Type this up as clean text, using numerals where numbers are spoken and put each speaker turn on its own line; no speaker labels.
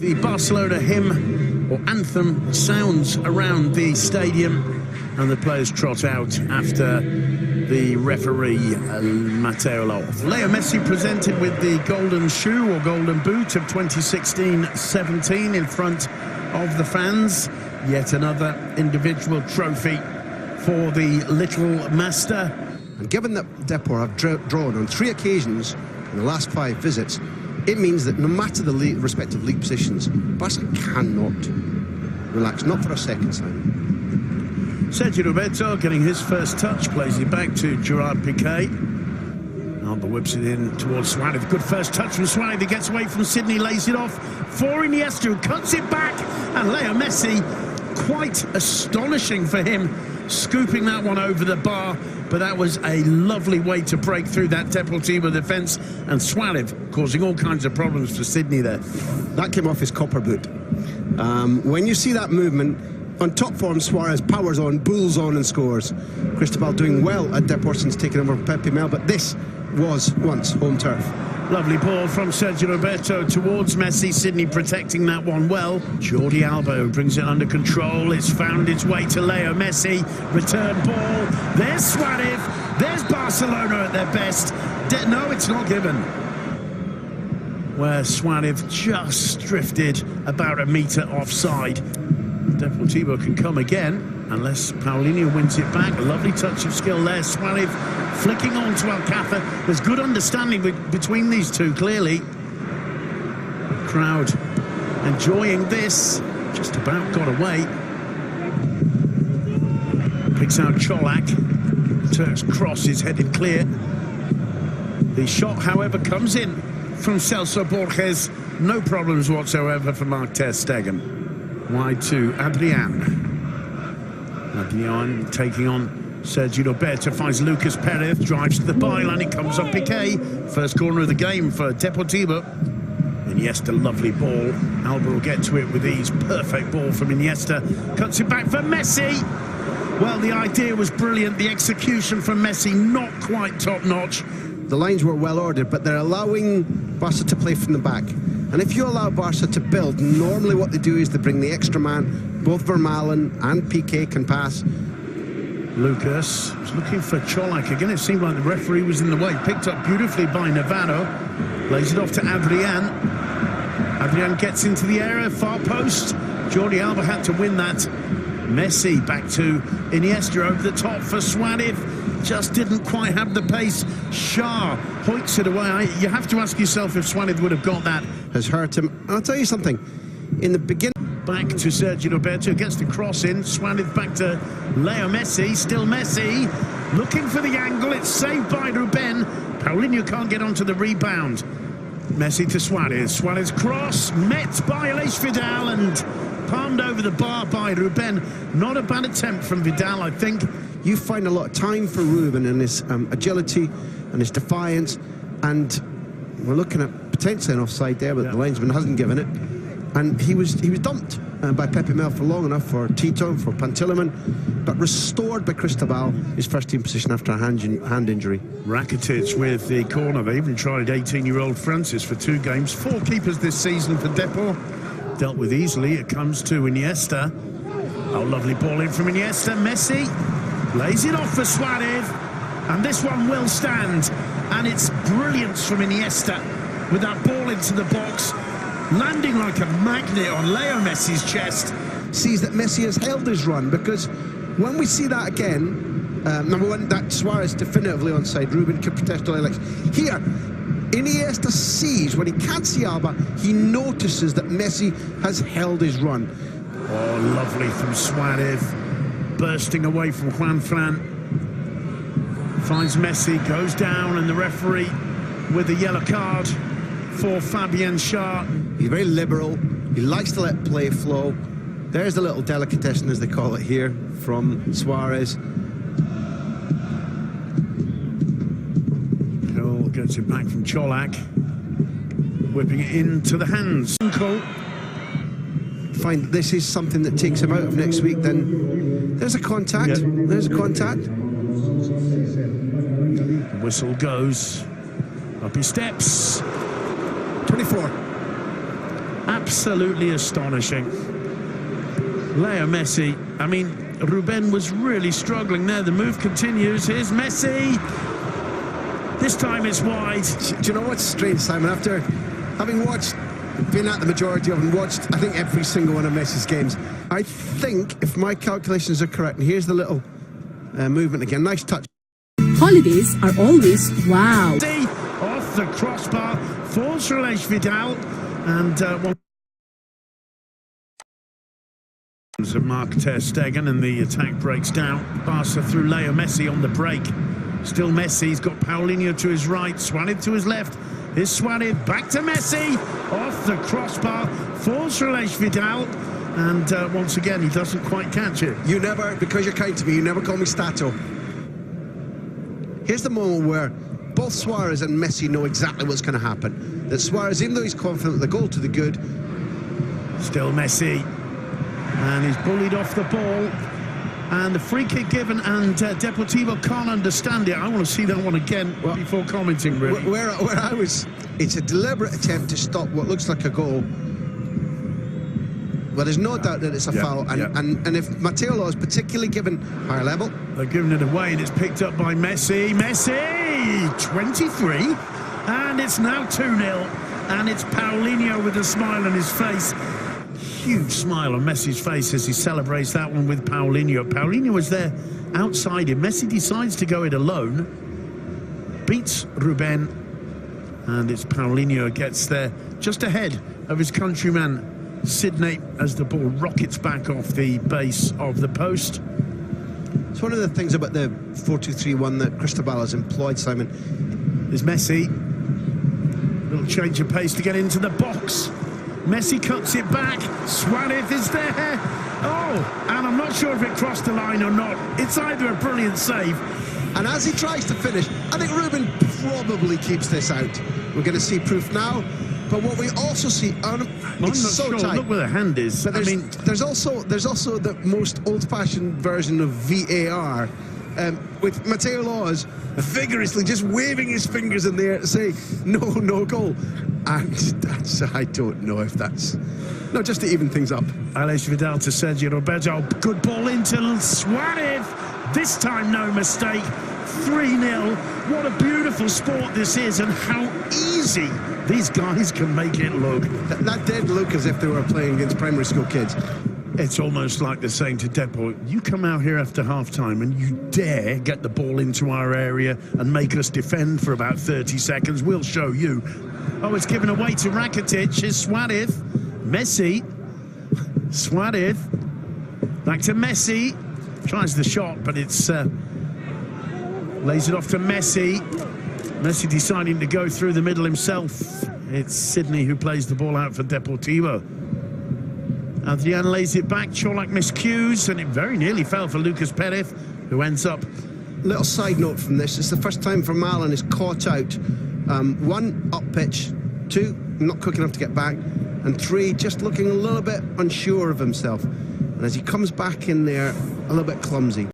The Barcelona hymn or anthem sounds around the stadium and the players trot out after the referee Mateo Laoz. Leo Messi presented with the golden shoe or golden boot of 2016-17 in front of the fans. Yet another individual trophy for the little master.
And given that Depor have drawn on 3 occasions in the last 5 visits, it means that no matter the respective league positions, Barca cannot relax, not for a second, Simon.
Sergio Roberto getting his first touch, plays it back to Gerard Piqué. Alba whips it in towards Suarez. Good first touch from Suarez. He gets away from Sidney, lays it off for Iniesta, who cuts it back. And Leo Messi, quite astonishing for him, scooping that one over the bar. But that was a lovely way to break through that Deportivo defence, and Suarez causing all kinds of problems for Sidney there.
That came off his copper boot. When you see that movement, on top form, Suarez powers on, bulls on and scores. Cristobal doing well at Depor since taking over Pepe Mel, but this was once home turf.
Lovely ball from Sergio Roberto towards Messi. Sidney protecting that one well. Jordi Alba brings it under control. It's found its way to Leo Messi. Return ball. There's Suarez. There's Barcelona at their best. No, it's not given. Where Suarez just drifted about a metre offside. Deportivo can come again unless Paulinho wins it back. A lovely touch of skill there. Suarez flicking on to Alcácer. There's good understanding between these two, clearly. The crowd enjoying this. Just about got away. Picks out Cholak. Turk's cross is headed clear. The shot, however, comes in from Celso Borges. No problems whatsoever for Mark ter Stegen. Wide to Adrian. Adrian taking on Sergio Roberto, finds Lucas Perez, drives to the byline, it comes up Piqué. First corner of the game for Deportivo. Iniesta, lovely ball. Alba will get to it with ease. Perfect ball from Iniesta. Cuts it back for Messi. Well, the idea was brilliant. The execution from Messi, not quite top-notch.
The lines were well ordered, but they're allowing Barca to play from the back. And if you allow Barca to build, normally what they do is they bring the extra man. Both Vermaelen and Piqué can pass.
Lucas was looking for Cholak again. It seemed like the referee was in the way. Picked up beautifully by Navarro. Lays it off to Adrian. Adrian gets into the area, far post. Jordi Alba had to win that. Messi back to Iniesta over the top for Suarez. Just didn't quite have the pace. Shah hoiks it away. You have to ask yourself if Suarez would have got that.
Has hurt him. I'll tell you something. In the beginning...
Back to Sergio Roberto, gets the cross in. Suarez back to Leo Messi. Still Messi. Looking for the angle. It's saved by Ruben. Paulinho can't get onto the rebound. Messi to Suarez. Suarez cross. Met by Aleix Vidal and palmed over the bar by Ruben. Not a bad attempt from Vidal, I think.
You find a lot of time for Ruben and his agility and his defiance, and we're looking at potentially an offside there, but the linesman hasn't given it. And he was dumped by Pepe Mel for long enough for Tito, for Pantilimon, but restored by Cristobal, his first team position after a hand injury.
Rakitic with the corner. They even tried 18-year-old Francis for 2 games. 4 keepers this season for Depor. Dealt with easily. It comes to Iniesta. Oh, lovely ball in from Iniesta. Messi lays it off for Suarez, and this one will stand. And it's brilliance from Iniesta with that ball into the box, landing like a magnet on Leo Messi's chest.
Sees that Messi has held his run, because when we see that again, number one, that Suarez definitively onside. Ruben could protest all he likes. Here, Iniesta sees, when he can't see Alba, he notices that Messi has held his run.
Oh, lovely from Suarez. Bursting away from Juanfran. Finds Messi, goes down, and the referee with a yellow card for Fabian Schär.
He's very liberal. He likes to let play flow. There's the little delicatessen, as they call it here, from Suarez.
Hill gets it back from Cholak. Whipping it into the hands.
Find this is something that takes him out of next week, then there's a contact. There's a contact.
The whistle goes. Up he steps.
24.
Absolutely astonishing. Leo Messi, I mean, Ruben was really struggling there. The move continues. Here's Messi. This time it's wide.
Do you know what's strange, Simon? After having been at the majority of them, watched, I think, every single one of Messi's games, I think, if my calculations are correct, and here's the little movement again, nice touch.
Holidays are always wow.
Off the crossbar, falls for Vidal, and one of Mark ter Stegen, and the attack breaks down. Barca through Leo Messi on the break. Still Messi, he's got Paulinho to his right, Suarez to his left. Here's Suarez, back to Messi, off the crossbar, falls for Vidal, and once again, he doesn't quite catch it.
You never, because you're kind to me, you never call me Stato. Here's the moment where both Suarez and Messi know exactly what's going to happen. That Suarez, even though he's confident the goal to the good.
Still Messi, and he's bullied off the ball. And the free kick given, and Deportivo can't understand it. I want to see that one again before commenting, really.
Where I was, it's a deliberate attempt to stop what looks like a goal. Well, there's no doubt that it's a foul, and if Mateo Law is particularly given higher level.
They're giving it away, and it's picked up by Messi. Messi, 23, and it's now 2-0, and it's Paulinho with a smile on his face. Huge smile on Messi's face as he celebrates that one with Paulinho. Paulinho was there outside him. Messi decides to go it alone, beats Ruben, and it's Paulinho who gets there just ahead of his countryman Sydney as the ball rockets back off the base of the post.
It's one of the things about the 4-2-3-1 that Cristobal has employed, Simon.
There's Messi. Little change of pace to get into the box. Messi cuts it back. Suarez is there. Oh, and I'm not sure if it crossed the line or not. It's either a brilliant save.
And as he tries to finish, I think Ruben probably keeps this out. We're going to see proof now. But what we also see, it's so
sure.
tight.
Look where the hand is.
But there's also the most old-fashioned version of VAR, with Mateo Laws vigorously just waving his fingers in the air to say no goal, and that's, I don't know if that's just to even things up.
Alex Vidal to Sergio Roberto, good ball into Suarez. This time no mistake. 3-0. What a beautiful sport this is, and how easy these guys can make it look.
That did look as if they were playing against primary school kids.
It's almost like they're saying to Depo, you come out here after half-time and you dare get the ball into our area and make us defend for about 30 seconds. We'll show you. Oh, it's given away to Rakitic. Here's Suarez. Messi. Suarez. Back to Messi. Tries the shot, but it's... lays it off to Messi. Messi deciding to go through the middle himself. It's Sydney who plays the ball out for Deportivo. Adrian lays it back. Colak miscues, and it very nearly fell for Lucas Perez, who ends up...
Little side note from this, it's the first time for Malin is caught out. 1, up pitch. 2, not quick enough to get back. And 3, just looking a little bit unsure of himself. And as he comes back in there, a little bit clumsy.